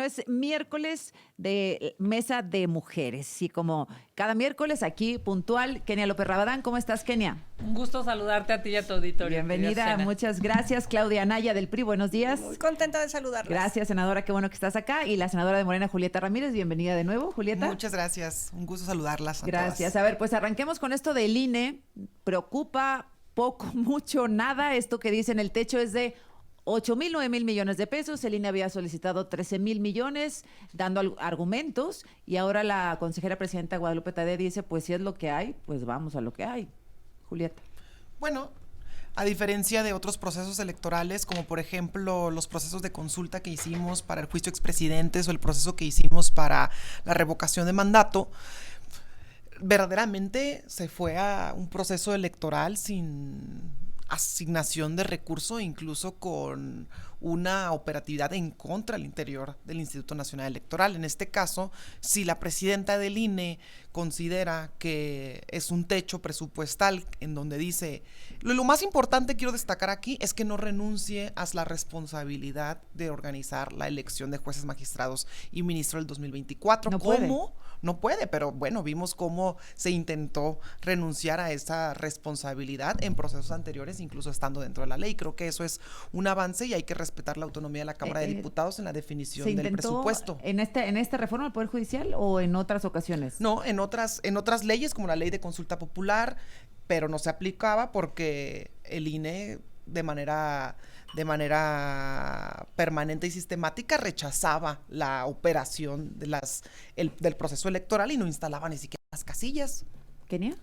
Es miércoles de mesa de mujeres y como cada miércoles aquí puntual, Kenia López Rabadán. ¿Cómo estás, Kenia? Un gusto saludarte a ti y a tu auditorio. Bienvenida, muchas gracias. Claudia Anaya del PRI, buenos días. Muy contenta de saludarlas. Gracias, senadora, qué bueno que estás acá. Y la senadora de Morena, Julieta Ramírez, bienvenida de nuevo, Julieta. Muchas gracias, un gusto saludarlas a Gracias. todas. A ver, pues arranquemos con esto del INE. Preocupa poco, mucho, nada. Esto que dicen el techo es de 8,000, 9,000 millones de pesos. El INE había solicitado 13,000 millones, dando argumentos, y ahora la consejera presidenta Guadalupe Tadei dice, pues si es lo que hay, pues vamos a lo que hay. Julieta. Bueno, a diferencia de otros procesos electorales, como por ejemplo los procesos de consulta que hicimos para el juicio expresidentes o el proceso que hicimos para la revocación de mandato, verdaderamente se fue a un proceso electoral sin asignación de recursos, incluso con una operatividad en contra al interior del Instituto Nacional Electoral. En este caso, si la presidenta del INE considera que es un techo presupuestal en donde dice, lo más importante quiero destacar aquí es que no renuncie a la responsabilidad de organizar la elección de jueces, magistrados y ministros del 2024. No puede. ¿Cómo? No puede, pero bueno, vimos cómo se intentó renunciar a esa responsabilidad en procesos anteriores, incluso estando dentro de la ley. Creo que eso es un avance y hay que respetar la autonomía de la Cámara de Diputados en la definición del presupuesto. ¿En esta reforma del Poder Judicial o en otras ocasiones? No, en otras leyes, como la ley de consulta popular, pero no se aplicaba porque el INE de manera permanente y sistemática rechazaba la operación del proceso electoral y no instalaba ni siquiera las casillas. ¿Kenia?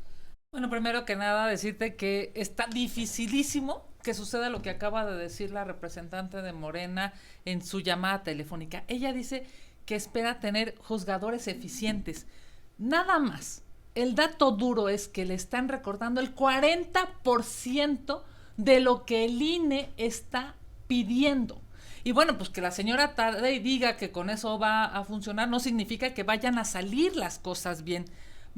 Bueno, primero que nada decirte que está dificilísimo que suceda lo que acaba de decir la representante de Morena en su llamada telefónica. Ella dice que espera tener juzgadores eficientes. Nada más. El dato duro es que le están recortando el 40% de lo que el INE está pidiendo. Y bueno, pues que la señora Tadei diga que con eso va a funcionar no significa que vayan a salir las cosas bien.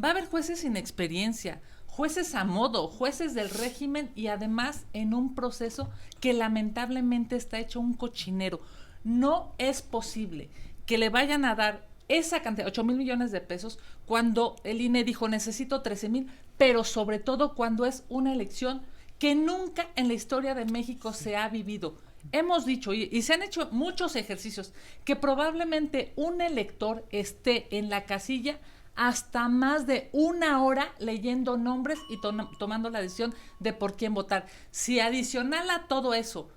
Va a haber jueces sin experiencia, jueces a modo, jueces del régimen y además en un proceso que lamentablemente está hecho un cochinero. No es posible que le vayan a dar esa cantidad, 8,000 millones de pesos, cuando el INE dijo necesito 13,000, pero sobre todo cuando es una elección que nunca en la historia de México se ha vivido. Hemos dicho, y se han hecho muchos ejercicios, que probablemente un elector esté en la casilla hasta más de una hora leyendo nombres y tomando la decisión de por quién votar. Si adicional a todo eso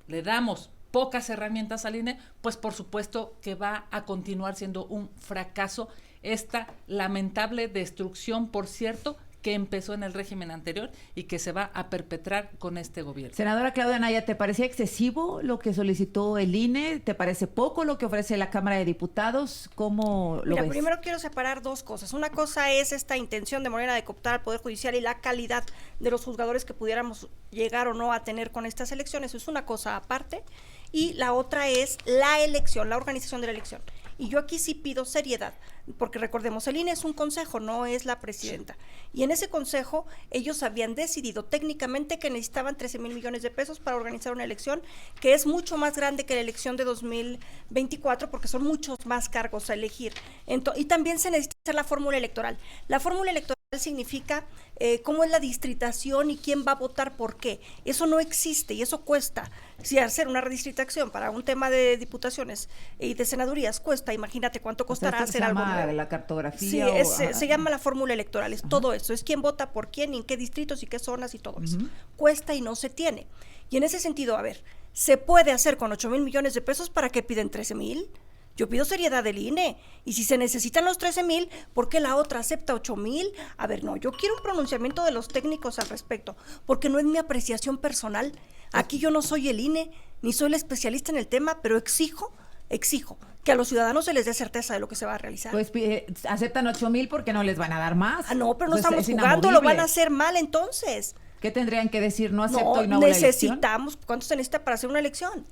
le damos pocas herramientas al INE, pues por supuesto que va a continuar siendo un fracaso esta lamentable destrucción, por cierto, que empezó en el régimen anterior y que se va a perpetrar con este gobierno. Senadora Claudia Anaya, ¿te parecía excesivo lo que solicitó el INE? ¿Te parece poco lo que ofrece la Cámara de Diputados? ¿Cómo lo ves? Primero quiero separar dos cosas. Una cosa es esta intención de Morena de cooptar al Poder Judicial y la calidad de los juzgadores que pudiéramos llegar o no a tener con estas elecciones. Eso es una cosa aparte. Y la otra es la elección, la organización de la elección. Y yo aquí sí pido seriedad, porque recordemos, el INE es un consejo, no es la presidenta. Y en ese consejo ellos habían decidido técnicamente que necesitaban 13,000 millones de pesos para organizar una elección que es mucho más grande que la elección de 2024, porque son muchos más cargos a elegir. Y también se necesita hacer la fórmula electoral. La fórmula electoral significa cómo es la distritación y quién va a votar por qué. Eso no existe y eso cuesta. Si hacer una redistritación para un tema de diputaciones y de senadurías cuesta, imagínate cuánto costará hacer algo nuevo. La cartografía. Sí, se llama la fórmula electoral, es todo eso, es quién vota por quién y en qué distritos y qué zonas y todo eso. Cuesta y no se tiene. Y en ese sentido, a ver, ¿se puede hacer con 8,000 millones de pesos? ¿Para qué piden 13,000? Yo pido seriedad del INE, y si se necesitan los 13,000, ¿por qué la otra acepta 8,000? A ver, no, yo quiero un pronunciamiento de los técnicos al respecto, porque no es mi apreciación personal. Aquí yo no soy el INE, ni soy la especialista en el tema, pero exijo que a los ciudadanos se les dé certeza de lo que se va a realizar. Pues aceptan 8,000 porque no les van a dar más. Ah, no, pero no Pues estamos jugando, lo van a hacer mal entonces. ¿Qué tendrían que decir? No acepto y no hago la elección. Necesitamos, ¿cuánto se necesita para hacer una elección?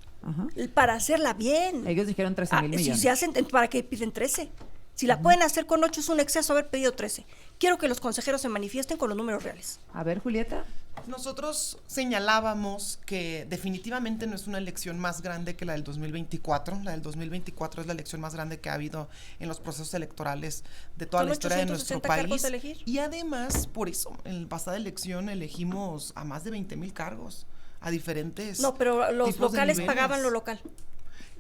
Para hacerla bien. Ellos dijeron 13,000 millones. Si se hacen, ¿para qué piden 13? Si la pueden hacer con 8 es un exceso haber pedido 13. Quiero que los consejeros se manifiesten con los números reales. A ver, Julieta. Nosotros señalábamos que definitivamente no es una elección más grande que la del 2024. La del 2024 es la elección más grande que ha habido en los procesos electorales de toda Son la historia de nuestro 860 cargos país. a elegir. Y además, por eso, en la pasada elección elegimos a más de 20,000 cargos, a diferentes No, pero los tipos de locales niveles. pagaban lo local.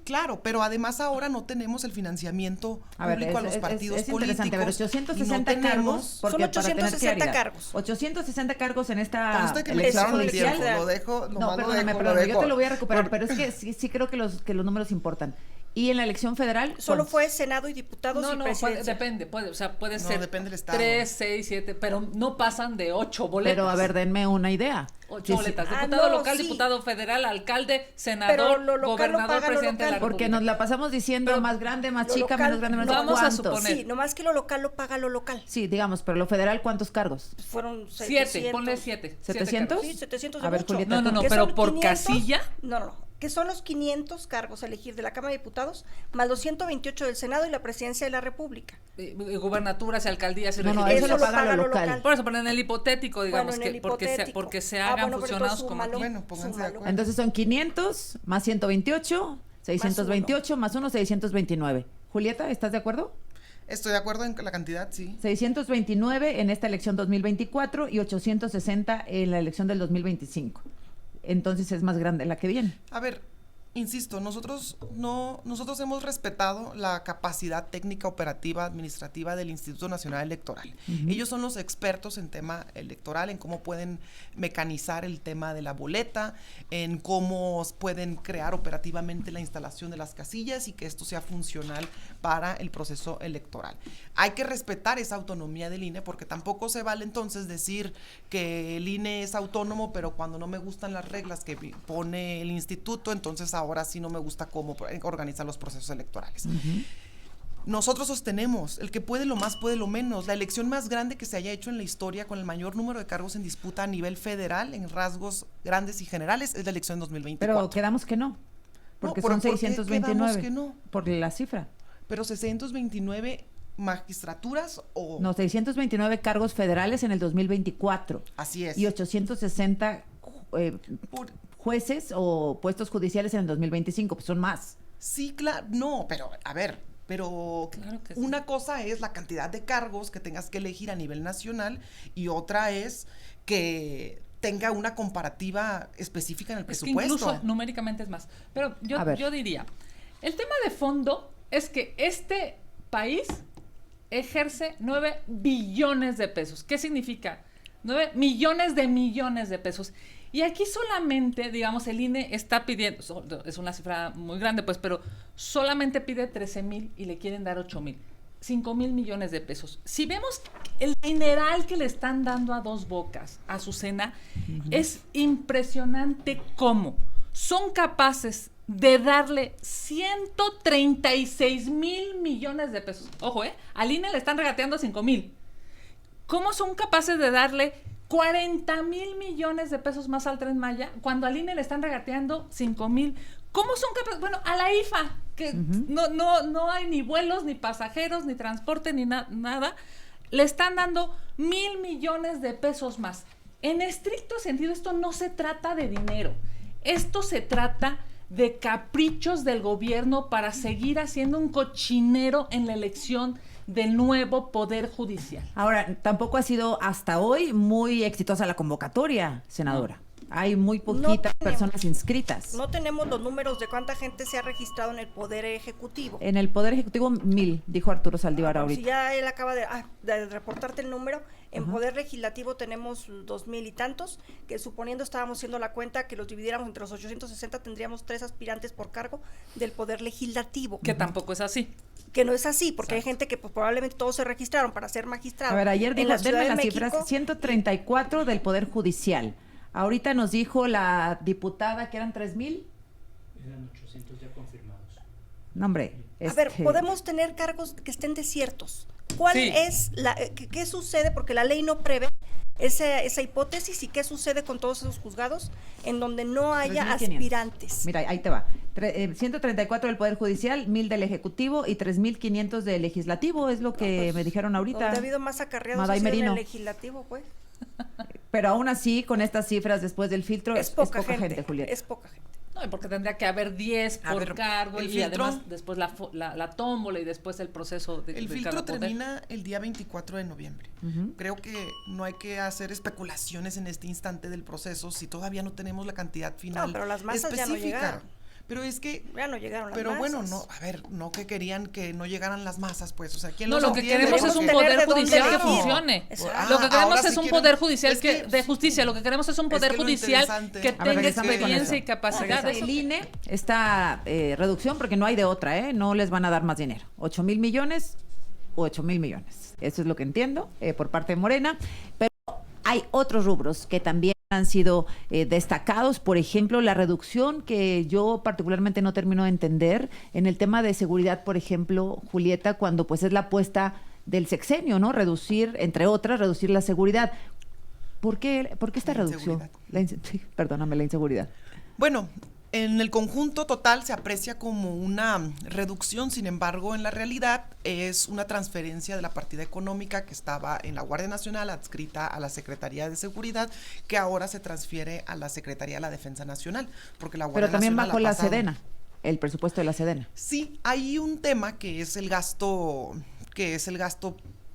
Claro, pero además ahora no tenemos el financiamiento público a los partidos es interesante, políticos. pero 860 y no tenemos- cargos, porque Son para tener 860 claridad, cargos. 860 cargos en esta Conste que me elección quitaron el judicial. tiempo, lo dejo, No, nomás lo perdóname, dejo, perdóname, yo dejo. te lo voy a recuperar, pero es que sí creo que los números importan. Y en la elección federal, Solo ¿cuántos? fue Senado y diputados y presidencia. depende, puede No, ser depende del estado. 3, 6, 7, pero no pasan de 8 boletas. Pero a ver, denme una idea. 8 Sí, sí. boletas. Ah, Diputado no, local, sí. diputado federal, alcalde, Pero senador, lo local lo gobernador, paga lo presidente de la local. Porque República. nos la pasamos diciendo Pero más grande, más lo chica, local, menos grande, menos vamos a ¿cuántos? suponer. Sí, nomás que lo local lo paga lo local. Sí, digamos, pero lo federal, ¿cuántos cargos? Fueron 7, ponle 7. 700. Sí, 700 de A ver, mucho. Julieta, No, no, no, ¿Qué pero son por 500? casilla. No. Que son los 500 cargos a elegir de la Cámara de Diputados, más los 128 del Senado y la Presidencia de la República. Gubernaturas y alcaldías y No, no, regidurías. eso lo paga lo local. Por eso, pero en el hipotético, digamos, Bueno, en que el porque hipotético. se Ah, hagan bueno, pero fusionados entonces como aquí. súmalo. Bueno, pónganse de Súmalo. acuerdo. Entonces son 500 más 128, 628 más 1, 629. Julieta, ¿estás de acuerdo? Estoy de acuerdo en la cantidad, sí. 629 en esta elección 2024 y 860 en la elección del 2025. Entonces es más grande la que viene. A ver, insisto, nosotros hemos respetado la capacidad técnica, operativa, administrativa del Instituto Nacional Electoral. Ellos son los expertos en tema electoral, en cómo pueden mecanizar el tema de la boleta, en cómo pueden crear operativamente la instalación de las casillas y que esto sea funcional para el proceso electoral. Hay que respetar esa autonomía del INE porque tampoco se vale entonces decir que el INE es autónomo, pero cuando no me gustan las reglas que pone el instituto, entonces ahora sí no me gusta cómo organizar los procesos electorales. Nosotros sostenemos, el que puede lo más puede lo menos. La elección más grande que se haya hecho en la historia con el mayor número de cargos en disputa a nivel federal, en rasgos grandes y generales, es la elección 2024. Pero quedamos que no. Porque pero son ¿por qué 629. quedamos que no? Por la cifra. Pero 629 magistraturas o... No, 629 cargos federales en el 2024. Así es. Y 860 Por- jueces o puestos judiciales en el 2025, pues son más. Sí, claro, no, pero a ver, pero Claro que sí. una cosa es la cantidad de cargos que tengas que elegir a nivel nacional y otra es que tenga una comparativa específica en el Es que presupuesto. incluso numéricamente es más. Pero A ver. yo diría, el tema de fondo es que este país ejerce 9 billones de pesos. ¿Qué significa? 9 millones de pesos. Y aquí solamente, digamos, el INE está pidiendo, es una cifra muy grande, pues, pero solamente pide 13,000 y le quieren dar 8,000. 5,000 millones de pesos. Si vemos el dineral que le están dando a Dos Bocas, a Azucena, es impresionante cómo son capaces de darle 136,000 millones de pesos. Ojo, al INE le están regateando 5,000. ¿Cómo son capaces de darle 40,000 millones de pesos más al Tren Maya cuando al INE le están regateando 5,000? ¿Cómo son capaces? Bueno, a la IFA, que no hay ni vuelos, ni pasajeros, ni transporte, ni nada, le están dando 1,000 millones de pesos más. En estricto sentido, esto no se trata de dinero. Esto se trata de caprichos del gobierno para seguir haciendo un cochinero en la elección del nuevo Poder Judicial. Ahora, tampoco ha sido hasta hoy muy exitosa la convocatoria, senadora. Hay muy poquitas personas inscritas. No tenemos los números de cuánta gente se ha registrado en el Poder Ejecutivo. En el Poder Ejecutivo, 1,000, dijo Arturo Saldívar Si ahorita. ya él acaba de reportarte el número, en Poder Legislativo tenemos 2,000 y tantos, que suponiendo estábamos haciendo la cuenta que los dividiéramos entre los 860, tendríamos 3 aspirantes por cargo del Poder Legislativo. Que tampoco es así. Que no es así, porque hay gente que pues, probablemente todos se registraron para ser magistrado. A ver, ayer En dijo, la Ciudad denme de las México, cifras, 134 del Poder Judicial. Ahorita nos dijo la diputada que eran 3,000. Eran 800 ya confirmados. No, hombre. A ver, podemos tener cargos que estén desiertos. ¿Cuál Sí. es qué sucede? Porque la ley no prevé esa hipótesis y qué sucede con todos esos juzgados en donde no haya 3,500. aspirantes. Mira, ahí te va. 134 del Poder Judicial, 1,000 del Ejecutivo y 3,500 del Legislativo, es lo que me dijeron ahorita. Donde ha habido más acarreados Maday ha sido en Merino. el legislativo, pues. Pero aún así, con estas cifras después del filtro, Es poca gente, Julieta. es poca gente. No, y porque tendría que haber 10 A por ver, cargo el y filtro- además después la tómbola y después el proceso de El de filtro cada poder. termina el día 24 de noviembre. Creo que no hay que hacer especulaciones en este instante del proceso si todavía no tenemos la cantidad final No, pero las masas ya no específica. llegaron. Pero es que Ya no llegaron las pero masas. bueno, no, a ver, no que querían que no llegaran las masas, pues, o sea, ¿quién No, los lo que entiende? queremos es Queremos un tener poder de dónde judicial que elegir. funcione. Exacto. Lo que queremos ahora es sí un quieren- poder judicial es que- de justicia, lo que queremos es un poder que lo judicial interesante- que A ver, tenga regresando con experiencia eso. y capacidad. Regresa. Eso- El INE, esta reducción, porque no hay de otra, no les van a dar más dinero. 8,000 millones o 8,000 millones. Eso es lo que entiendo por parte de Morena. Pero hay otros rubros que también han sido destacados, por ejemplo, la reducción que yo particularmente no termino de entender en el tema de seguridad, por ejemplo, Julieta, cuando pues es la apuesta del sexenio, ¿no? Reducir, entre otras, reducir la seguridad. ¿Por qué esta La reducción? inseguridad. Sí, perdóname, la inseguridad. Bueno, en el conjunto total se aprecia como una reducción, sin embargo, en la realidad es una transferencia de la partida económica que estaba en la Guardia Nacional adscrita a la Secretaría de Seguridad, que ahora se transfiere a la Secretaría de la Defensa Nacional, porque la Guardia Pero también Nacional bajo ha la pasado- Sedena, el presupuesto de la Sedena. Sí, hay un tema que es el gasto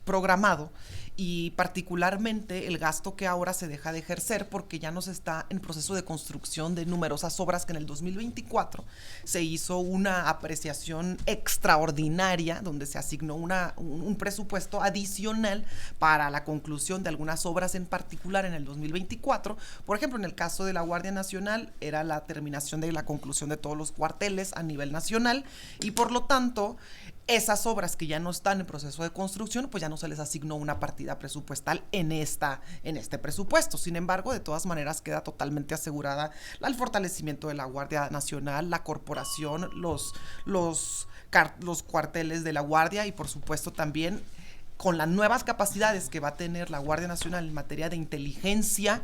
programado y particularmente el gasto que ahora se deja de ejercer porque ya no se está en proceso de construcción de numerosas obras que en el 2024 se hizo una apreciación extraordinaria donde se asignó un presupuesto adicional para la conclusión de algunas obras en particular en el 2024. Por ejemplo, en el caso de la Guardia Nacional era la terminación de la conclusión de todos los cuarteles a nivel nacional y por lo tanto esas obras que ya no están en proceso de construcción, pues ya no se les asignó una partida presupuestal en este presupuesto. Sin embargo, de todas maneras queda totalmente asegurada el fortalecimiento de la Guardia Nacional, la corporación, los cuarteles de la Guardia y por supuesto también con las nuevas capacidades que va a tener la Guardia Nacional en materia de inteligencia,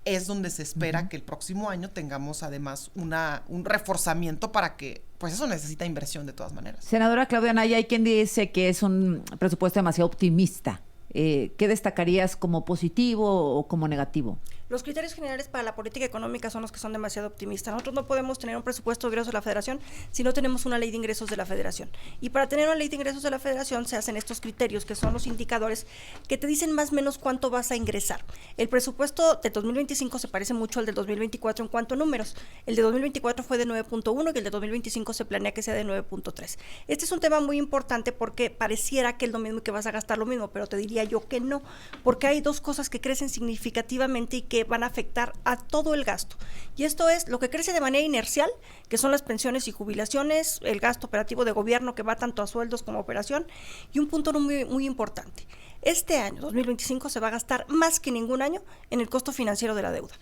es donde se espera que el próximo año tengamos además un reforzamiento para que, pues eso necesita inversión de todas maneras. Senadora Claudia Anaya, hay quien dice que es un presupuesto demasiado optimista. ¿Qué destacarías como positivo o como negativo? Los criterios generales para la política económica son los que son demasiado optimistas. Nosotros no podemos tener un presupuesto de ingresos de la Federación si no tenemos una ley de ingresos de la Federación. Y para tener una ley de ingresos de la Federación se hacen estos criterios, que son los indicadores que te dicen más o menos cuánto vas a ingresar. El presupuesto de 2025 se parece mucho al del 2024 en cuanto a números. El de 2024 fue de 9.1 y el de 2025 se planea que sea de 9.3. Este es un tema muy importante porque pareciera que es lo mismo y que vas a gastar lo mismo, pero te diría yo que no, porque hay dos cosas que crecen significativamente y que van a afectar a todo el gasto. Y esto es lo que crece de manera inercial, que son las pensiones y jubilaciones, el gasto operativo de gobierno que va tanto a sueldos como a operación, y un punto muy, muy importante. Este año, 2025, se va a gastar más que ningún año en el costo financiero de la deuda,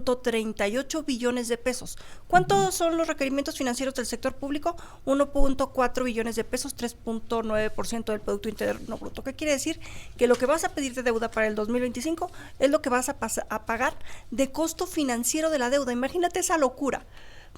1.38 billones de pesos. ¿Cuántos son los requerimientos financieros del sector público? 1.4 billones de pesos, 3.9% del Producto Interno Bruto. ¿Qué quiere decir? Que lo que vas a pedir de deuda para el 2025 es lo que vas a pagar de costo financiero de la deuda. Imagínate esa locura.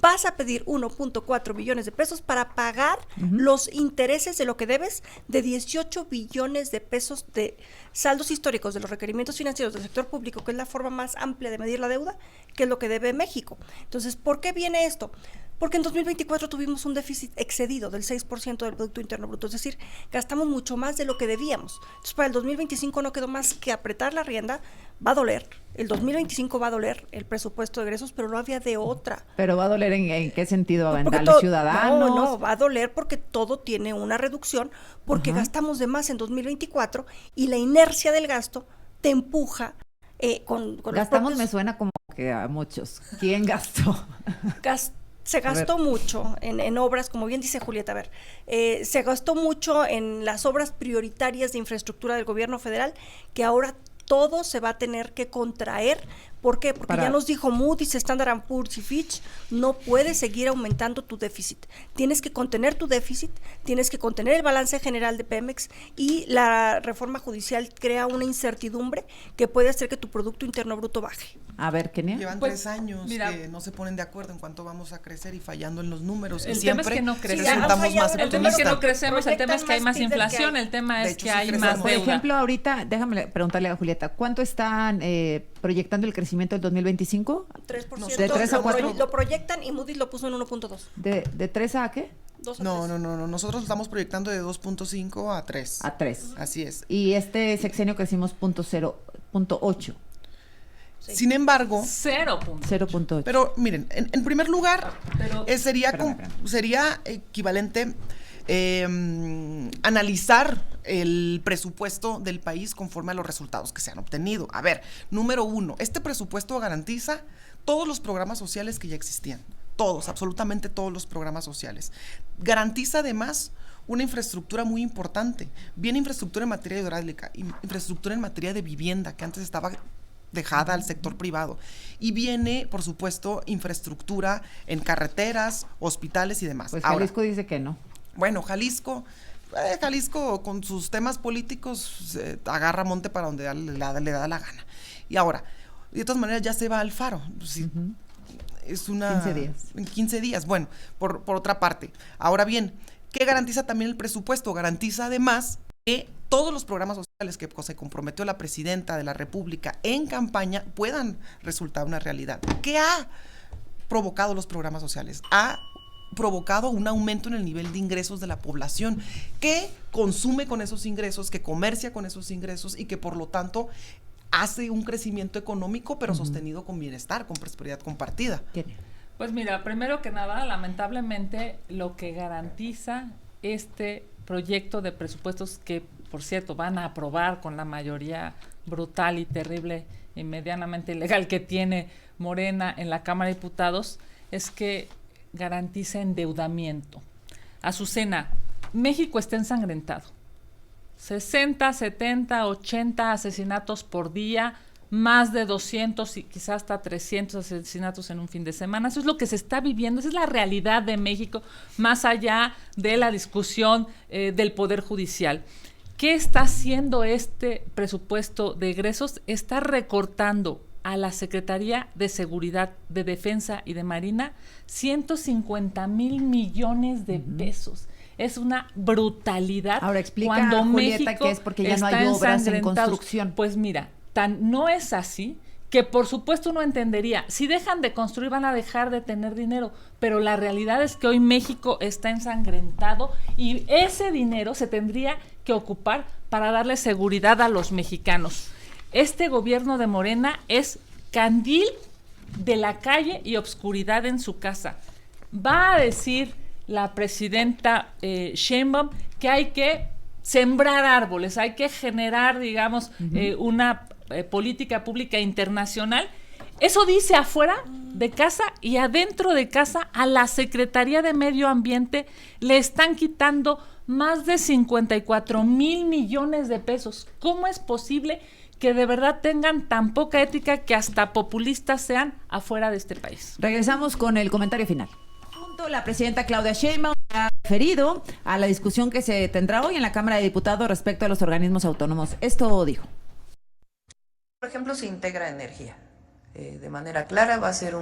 Vas a pedir 1.4 billones de pesos para pagar los intereses de lo que debes de 18 billones de pesos de saldos históricos de los requerimientos financieros del sector público, que es la forma más amplia de medir la deuda, que es lo que debe México. Entonces, ¿por qué viene esto? Porque en 2024 tuvimos un déficit excedido del 6% del Producto Interno Bruto, es decir, gastamos mucho más de lo que debíamos. Entonces, para el 2025 no quedó más que apretar la rienda. Va a doler, el 2025 va a doler el presupuesto de egresos, pero no había de otra. ¿Pero va a doler en qué sentido? Porque ¿A los ciudadanos? No, va a doler porque todo tiene una reducción, porque gastamos de más en 2024 y la inercia del gasto te empuja con los Gastamos propios- me suena como que a muchos. ¿Quién gastó? Se gastó mucho en obras, como bien dice Julieta, a ver, se gastó mucho en las obras prioritarias de infraestructura del gobierno federal, que ahora todo se va a tener que contraer. ¿Por qué? Porque ya nos dijo Moody's, Standard & Poor's y Fitch, no puedes seguir aumentando tu déficit. Tienes que contener tu déficit, tienes que contener el balance general de Pemex, y la reforma judicial crea una incertidumbre que puede hacer que tu Producto Interno Bruto baje. A ver, Kenia. Llevan Pues, 3 años mira, que no se ponen de acuerdo en cuánto vamos a crecer y fallando en los números. El y tema es siempre que no crecemos. resultamos Sí, ya han más fallado. El tema es que no optimistas. crecemos, el tema es que hay más Proyectan más inflación, que hay. el tema De es hecho, que sí hay crecemos. más Por deuda. ejemplo, ahorita, déjame preguntarle a Julieta, ¿cuánto están proyectando el crecimiento del 2025. 3%. ¿De 3 a 4? Lo proyectan y Moody's lo puso en 1.2. ¿De 3 a qué? 2 a No, 3. no, nosotros estamos proyectando de 2.5 a 3. A 3. Así es. Y este sexenio crecimos 0.8. Sí. Sin embargo, 0.8. pero miren, en primer lugar, Pero- sería, Espérame. sería equivalente analizar el presupuesto del país conforme a los resultados que se han obtenido. A ver, número 1, este presupuesto garantiza todos los programas sociales que ya existían. Todos, absolutamente todos los programas sociales. Garantiza además una infraestructura muy importante. Viene infraestructura en materia hidráulica, infraestructura en materia de vivienda, que antes estaba dejada al sector privado. Y viene, por supuesto, infraestructura en carreteras, hospitales y demás. Pues Ahora, Jalisco dice que no. bueno, Jalisco con sus temas políticos agarra monte para donde le da la gana. Y ahora, de todas maneras ya se va al Faro. Sí, es una... 15 días. En 15 días, bueno, por otra parte. Ahora bien, ¿qué garantiza también el presupuesto? Garantiza además que todos los programas sociales que se comprometió la presidenta de la República en campaña puedan resultar una realidad. ¿Qué ha provocado los programas sociales? Ha provocado un aumento en el nivel de ingresos de la población, que consume con esos ingresos, que comercia con esos ingresos y que por lo tanto hace un crecimiento económico, pero sostenido con bienestar, con prosperidad compartida. Kenia. Pues mira, primero que nada, lamentablemente, lo que garantiza este proyecto de presupuestos que, por cierto, van a aprobar con la mayoría brutal y terrible y medianamente ilegal que tiene Morena en la Cámara de Diputados, es que garantiza endeudamiento. Azucena, México está ensangrentado. 60, 70, 80 asesinatos por día, más de 200 y quizás hasta 300 asesinatos en un fin de semana. Eso es lo que se está viviendo, esa es la realidad de México, más allá de la discusión del Poder Judicial. ¿Qué está haciendo este presupuesto de egresos? Está recortando a la Secretaría de Seguridad, de Defensa y de Marina 150 mil millones de pesos. Es una brutalidad. Ahora explica, cuando Julieta, México que es porque ya no está hay obras en ensangrentado. construcción. Pues mira, no es así que por supuesto uno entendería, si dejan de construir van a dejar de tener dinero, pero la realidad es que hoy México está ensangrentado y ese dinero se tendría que ocupar para darle seguridad a los mexicanos. Este gobierno de Morena es candil de la calle y obscuridad en su casa. Va a decir la presidenta Sheinbaum que hay que sembrar árboles, hay que generar, digamos, una política pública internacional. Eso dice afuera de casa, y adentro de casa a la Secretaría de Medio Ambiente le están quitando más de 54 mil millones de pesos. ¿Cómo es posible que de verdad tengan tan poca ética que hasta populistas sean afuera de este país? Regresamos con el comentario final. La presidenta Claudia Sheinbaum ha referido a la discusión que se tendrá hoy en la Cámara de Diputados respecto a los organismos autónomos. Esto dijo. Por ejemplo, se integra energía. De manera clara va a ser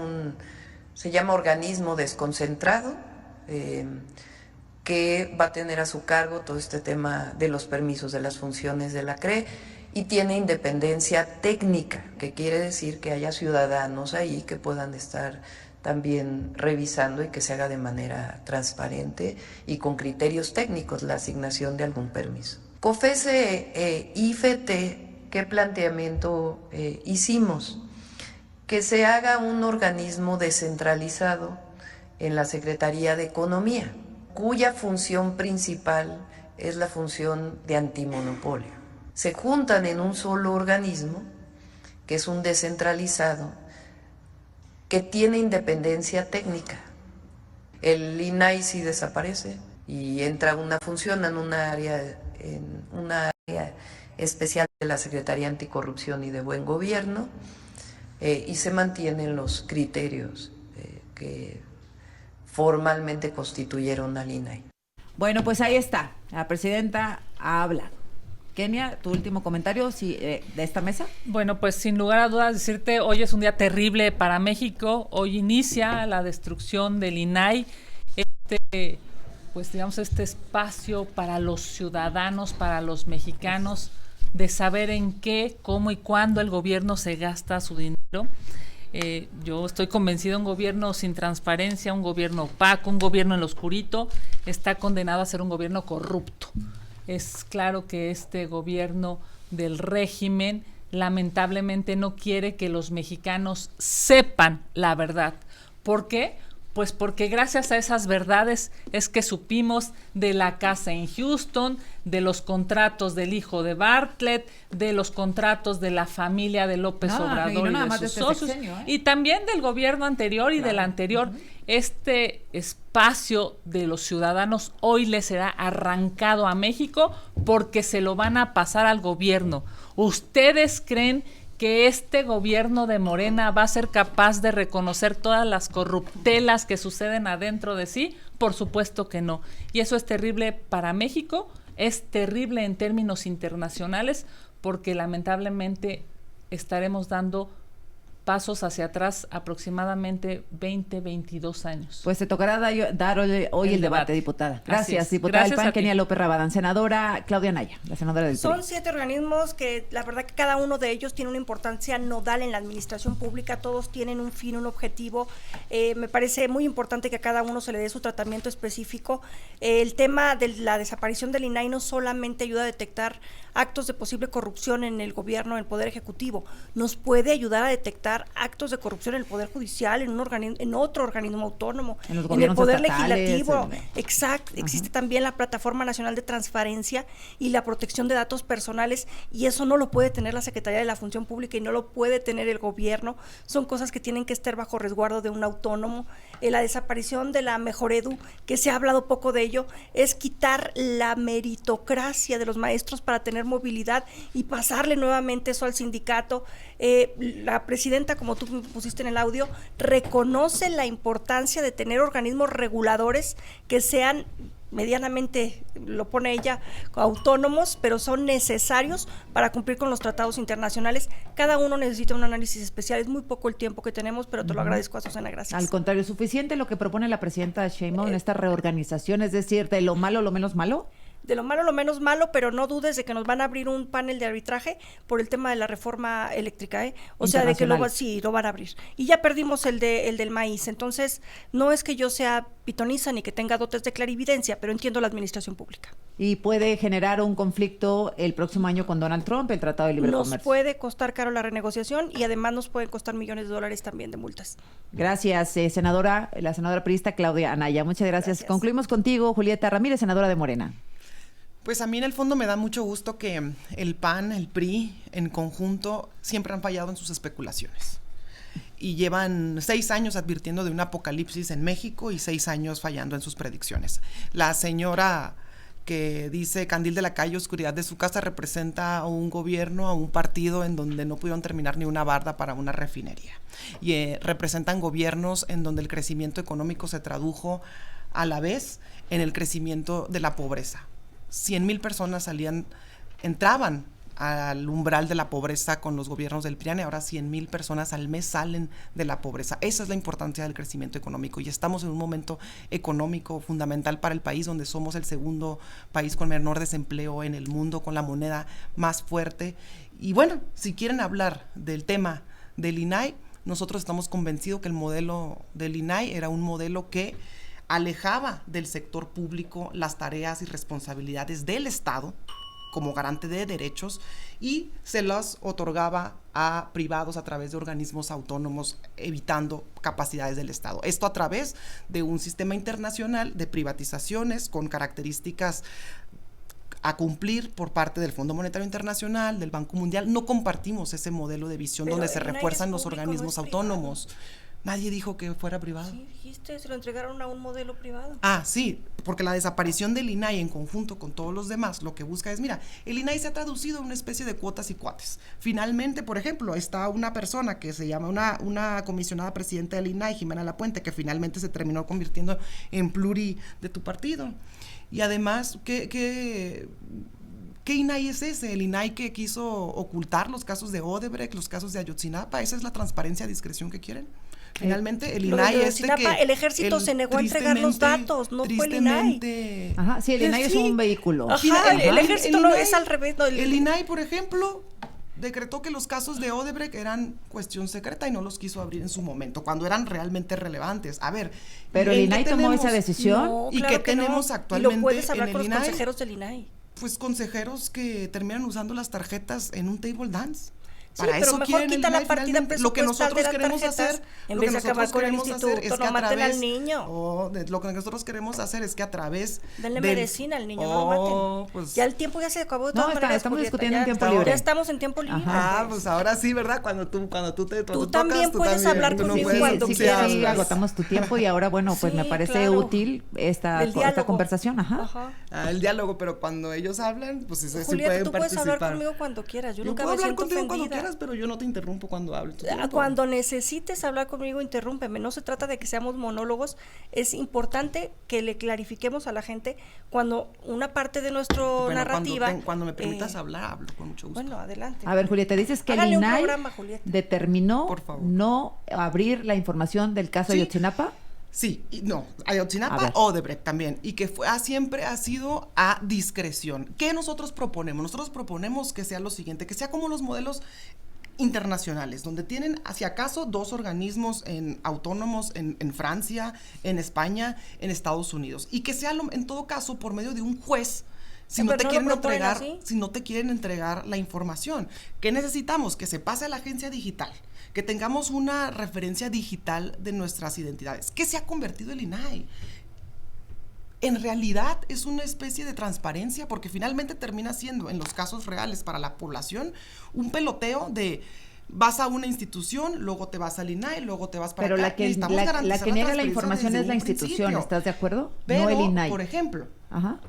se llama organismo desconcentrado, que va a tener a su cargo todo este tema de los permisos de las funciones de la CRE y tiene independencia técnica, que quiere decir que haya ciudadanos ahí que puedan estar también revisando y que se haga de manera transparente y con criterios técnicos la asignación de algún permiso. COFESE, IFT, ¿qué planteamiento hicimos? Que se haga un organismo descentralizado en la Secretaría de Economía, cuya función principal es la función de antimonopolio. Se juntan en un solo organismo, que es un descentralizado, que tiene independencia técnica. El INAI sí desaparece y entra una función en una área especial de la Secretaría Anticorrupción y de Buen Gobierno, y se mantienen los criterios que formalmente constituyeron al INAI. Bueno, pues ahí está. La presidenta ha hablado. Kenia, tu último comentario de esta mesa. Bueno, pues sin lugar a dudas decirte, hoy es un día terrible para México. Hoy inicia la destrucción del INAI, pues digamos este espacio para los ciudadanos, para los mexicanos, de saber en qué, cómo y cuándo el gobierno se gasta su dinero. Yo estoy convencido, un gobierno sin transparencia, un gobierno opaco, un gobierno en lo oscurito, está condenado a ser un gobierno corrupto. Es claro que este gobierno del régimen lamentablemente no quiere que los mexicanos sepan la verdad. ¿Por qué? Pues porque gracias a esas verdades es que supimos de la casa en Houston, de los contratos del hijo de Bartlett, de los contratos de la familia de López Obrador y de sus socios, y también del gobierno anterior y del anterior. Este espacio de los ciudadanos hoy les será arrancado a México porque se lo van a pasar al gobierno. ¿Ustedes creen que este gobierno de Morena va a ser capaz de reconocer todas las corruptelas que suceden adentro de sí? Por supuesto que no. Y eso es terrible para México, es terrible en términos internacionales, porque lamentablemente estaremos dando pasos hacia atrás aproximadamente 20, 22 años. Pues te tocará dar hoy el debate, diputada. Gracias, diputada del PAN, Kenia López Rabadán. Senadora Claudia Anaya, la senadora del PRI. Son 7 organismos que la verdad que cada uno de ellos tiene una importancia nodal en la administración pública, todos tienen un fin, un objetivo. Me parece muy importante que a cada uno se le dé su tratamiento específico. El tema de la desaparición del INAI no solamente ayuda a detectar actos de posible corrupción en el gobierno, en el Poder Ejecutivo, nos puede ayudar a detectar actos de corrupción en el Poder Judicial, en otro organismo autónomo, en el Poder Legislativo. Exacto, existe también la Plataforma Nacional de Transparencia y la protección de datos personales, y eso no lo puede tener la Secretaría de la Función Pública y no lo puede tener el gobierno. Son cosas que tienen que estar bajo resguardo de un autónomo. La desaparición de la Mejoredu, que se ha hablado poco de ello, es quitar la meritocracia de los maestros para tener movilidad y pasarle nuevamente eso al sindicato. La presidenta, como tú pusiste en el audio, reconoce la importancia de tener organismos reguladores que sean medianamente, lo pone ella, autónomos, pero son necesarios para cumplir con los tratados internacionales. Cada uno necesita un análisis especial, es muy poco el tiempo que tenemos, pero te lo agradezco, Azucena, gracias. Al contrario, ¿es suficiente lo que propone la presidenta Sheinbaum en esta reorganización? Es decir, de lo malo, lo menos malo. De lo malo, lo menos malo, pero no dudes de que nos van a abrir un panel de arbitraje por el tema de la reforma eléctrica, O sea, de que luego sí, lo van a abrir. Y ya perdimos el del maíz, entonces no es que yo sea pitoniza ni que tenga dotes de clarividencia, pero entiendo la administración pública. Y puede generar un conflicto el próximo año con Donald Trump, el Tratado de Libre Comercio. Nos puede costar caro la renegociación y además nos pueden costar millones de dólares también de multas. Gracias, senadora, la senadora priista Claudia Anaya. Muchas gracias. Concluimos contigo, Julieta Ramírez, senadora de Morena. Pues a mí en el fondo me da mucho gusto que el PAN, el PRI, en conjunto, siempre han fallado en sus especulaciones. Y llevan 6 años advirtiendo de un apocalipsis en México y 6 años fallando en sus predicciones. La señora que dice Candil de la calle, oscuridad de su casa, representa a un gobierno, a un partido en donde no pudieron terminar ni una barda para una refinería. Y representan gobiernos en donde el crecimiento económico se tradujo a la vez en el crecimiento de la pobreza. 100,000 personas entraban al umbral de la pobreza con los gobiernos del PRIAN, y ahora 100,000 personas al mes salen de la pobreza. Esa es la importancia del crecimiento económico, y estamos en un momento económico fundamental para el país, donde somos el segundo país con menor desempleo en el mundo, con la moneda más fuerte. Y bueno, si quieren hablar del tema del INAI, nosotros estamos convencidos que el modelo del INAI era un modelo que alejaba del sector público las tareas y responsabilidades del Estado como garante de derechos y se las otorgaba a privados a través de organismos autónomos, evitando capacidades del Estado. Esto a través de un sistema internacional de privatizaciones con características a cumplir por parte del Fondo Monetario Internacional, del Banco Mundial. No compartimos ese modelo de visión donde se refuerzan los organismos autónomos. Nadie dijo que fuera privado. Sí, dijiste, se lo entregaron a un modelo privado. Ah, sí, porque la desaparición del INAI en conjunto con todos los demás, lo que busca es, mira, el INAI se ha traducido en una especie de cuotas y cuates. Finalmente, por ejemplo, está una persona que se llama una comisionada presidenta del INAI, Jimena Lapuente, que finalmente se terminó convirtiendo en pluri de tu partido. Y además, ¿qué INAI es ese? El INAI que quiso ocultar los casos de Odebrecht, los casos de Ayotzinapa. ¿Esa es la transparencia, discreción que quieren? Finalmente, el Lo de INAI Ayotzinapa, el ejército se negó a entregar los datos, no fue el INAI. tristemente, Ajá, sí, el INAI es Sí. un vehículo. Ajá, el ejército no INAI es al revés. No, el INAI, por ejemplo, decretó que los casos de Odebrecht eran cuestión secreta y no los quiso abrir en su momento, cuando eran realmente relevantes. A ver, Pero el ¿en INAI qué tomó tenemos? esa decisión. No, ¿Y claro qué que no. tenemos Y actualmente lo puedes hablar en con el los INAI? consejeros del INAI. Pues consejeros que terminan usando las tarjetas en un table dance. Sí, Para pero eso mejor quieren el quita la INAI partida finalmente. Lo que presupuestal nosotros de las queremos tarjetas, hacer, en lo vez que de acabar nosotros con el queremos hacer instituto, es que no a maten través, al niño. lo que nosotros queremos hacer es que a través Denle del- medicina al niño, no lo maten. pues, Ya el tiempo ya se acabó de No, todas maneras, estamos Julieta, discutiendo ya en tiempo está- libre. Ya estamos en tiempo libre. pues ahora sí, ¿verdad? Cuando tú Tú tocas, también puedes hablar tú no conmigo puedes- cuando sí, quieras. sí, agotamos tu tiempo y ahora, bueno, pues me Sí, parece claro. útil esta El diálogo. conversación. Ajá. El diálogo, pero cuando ellos hablan, pues sí Julieta, pueden tú puedes participar. hablar conmigo cuando quieras. Yo Yo nunca puedo me hablar siento contigo cuando ofendida. quieras, pero yo no te interrumpo cuando hables. Cuando necesites hablar conmigo, interrúmpeme. No se trata de que seamos monólogos. Es importante que le clarifiquemos a la gente cuando una parte de nuestra Bueno, narrativa. cuando me permitas hablar, hablo con mucho gusto. Bueno, adelante. A ver, Julieta, dices que Hágale el un INAI programa, Julieta. determinó Por favor. no abrir la información del caso Sí. Ayotzinapa. Sí, no, A Ayotzinapa, ver. Odebrecht también, y que siempre ha sido a discreción. ¿Qué nosotros proponemos? Nosotros proponemos que sea lo siguiente, que sea como los modelos internacionales, donde tienen, si acaso, 2 organismos autónomos en Francia, en España, en Estados Unidos, y que sea en todo caso por medio de un juez. Si no Pero te no lo quieren proponen entregar, así. si no te quieren entregar la información, ¿qué necesitamos? Que se pase a la agencia digital, que tengamos una referencia digital de nuestras identidades. ¿Qué se ha convertido el INAI? En realidad es una especie de transparencia, porque finalmente termina siendo, en los casos reales para la población, un peloteo de vas a una institución, luego te vas al INAI, luego te vas para Pero acá. la que Necesitamos niega garantizar la transparencia información desde es la un institución, principio. ¿estás de acuerdo? Pero, No el INAI. por ejemplo, Ajá.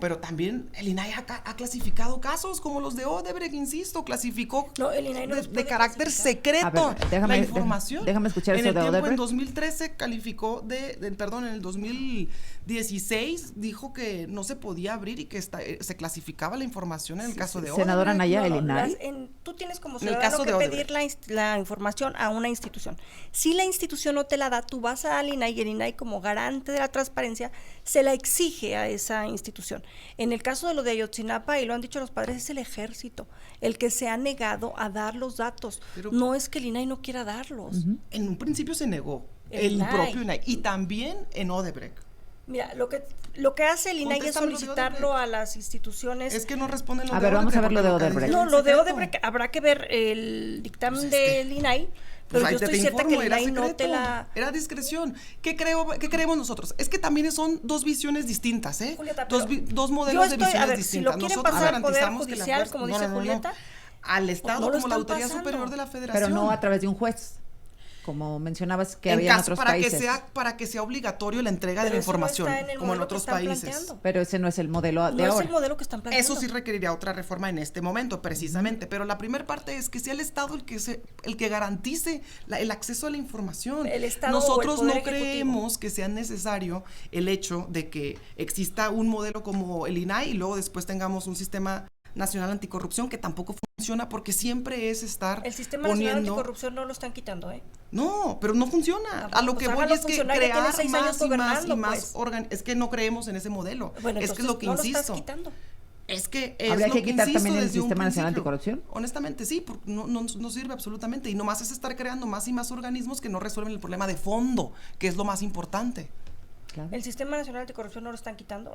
pero también el INAI ha clasificado casos como los de Odebrecht, insisto, clasificó No, el INAI no los de puede carácter clasificar. secreto A ver, la información. déjame escuchar en eso el de tiempo, Odebrecht. En 2013 calificó en el 2016 dijo que no se podía abrir y que se clasificaba la información en el caso de Odebrecht. Senadora Naya, el No, INAI. tú tienes como En el ciudadano caso que de pedir Odebrecht. la información a una institución. Si la institución no te la da, tú vas al INAI y el INAI, como garante de la transparencia, se la exige a esa institución. En el caso de lo de Ayotzinapa, y lo han dicho los padres, es el ejército el que se ha negado a dar los datos. Pero- no es que el INAI no quiera darlos. En un principio se negó El el INAI. propio INAI y también en Odebrecht. Mira, lo que hace el INAI es Contéstame lo de solicitarlo Odebrecht. a las instituciones. Es que no responden lo A de ver, vamos Odebrecht, a ver lo de porque Odebrecht. No, es lo de secreto. Odebrecht habrá que ver el dictamen Pues es que- del INAI, Pues pero ahí yo te estoy cierta informo, que el era INAI no te secreto, la... era discreción. ¿Qué creemos nosotros? Es que también son 2 visiones distintas, ¿eh? Julieta, Dos pero dos modelos yo de estoy- visiones a ver, si distintas. lo quieren Nosotros pasar al Poder garantizamos que la Judicial, fuerza- como no, dice no, no, no. Julieta, al Estado no lo como la están Autoridad pasando. Superior de la Federación. Pero no a través de un juez, como mencionabas que En había en caso- otros para países. para que sea obligatorio la entrega pero de la eso no información, está en el como en modelo que otros están países. planteando. Pero ese no es el modelo de No es ahora. el modelo que están planteando. Eso sí requeriría otra reforma en este momento, precisamente. Pero la primera parte es que sea el Estado el que garantice el acceso a la información. El Estado o el Nosotros Poder no Ejecutivo. creemos que sea necesario el hecho de que exista un modelo como el INAI y luego después tengamos un sistema nacional anticorrupción que tampoco funciona porque siempre es estar El Sistema Nacional poniendo... Anticorrupción no lo están quitando, ¿eh? No, pero no funciona. A lo Pues que voy hágalo es que funcionar, ya tiene crear 6 años más y más y gobernando, más pues. es que no creemos en ese modelo. Bueno, es que es lo que no lo insisto. estás quitando. Es que es ¿Habría lo que quitar insisto también el desde un Sistema Nacional principio. Anticorrupción? Honestamente sí, porque no sirve absolutamente y nomás es estar creando más y más organismos que no resuelven el problema de fondo, que es lo más importante. Claro. El Sistema Nacional Anticorrupción no lo están quitando,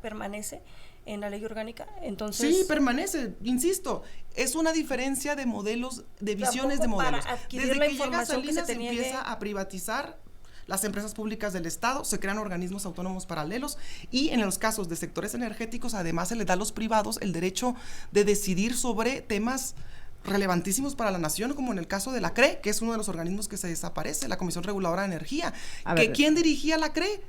permanece en la ley orgánica. Entonces, Sí, permanece, insisto, es una diferencia de modelos, de visiones de Tampoco para modelos. adquirir Desde la que llega información que Salinas se se te empieza niegue. a privatizar las empresas públicas del Estado, se crean organismos autónomos paralelos y en los casos de sectores energéticos además se les da a los privados el derecho de decidir sobre temas relevantísimos para la nación, como en el caso de la CRE, que es uno de los organismos que se desaparece, la Comisión Reguladora de Energía. A ver. ¿Quién dirigía la CRE?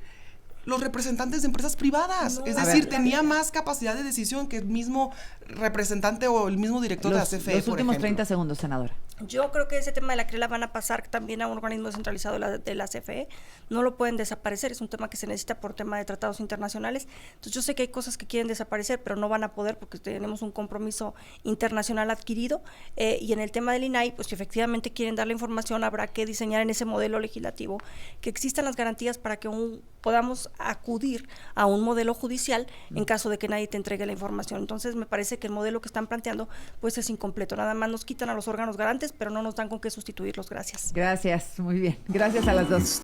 Los representantes de empresas privadas, No, es a decir, ver. tenía más capacidad de decisión que el mismo representante o el mismo director de la CFE, Los por últimos ejemplo. 30 segundos, senadora. Yo creo que ese tema de la CRE la van a pasar también a un organismo descentralizado de la CFE. No lo pueden desaparecer, es un tema que se necesita por tema de tratados internacionales. Entonces yo sé que hay cosas que quieren desaparecer, pero no van a poder porque tenemos un compromiso internacional adquirido. Y en el tema del INAI, pues si efectivamente quieren dar la información, habrá que diseñar en ese modelo legislativo que existan las garantías para que podamos acudir a un modelo judicial en caso de que nadie te entregue la información. Entonces me parece que el modelo que están planteando pues es incompleto. Nada más nos quitan a los órganos garantes, pero no nos dan con qué sustituirlos. Gracias. Gracias, muy bien. Gracias a las dos.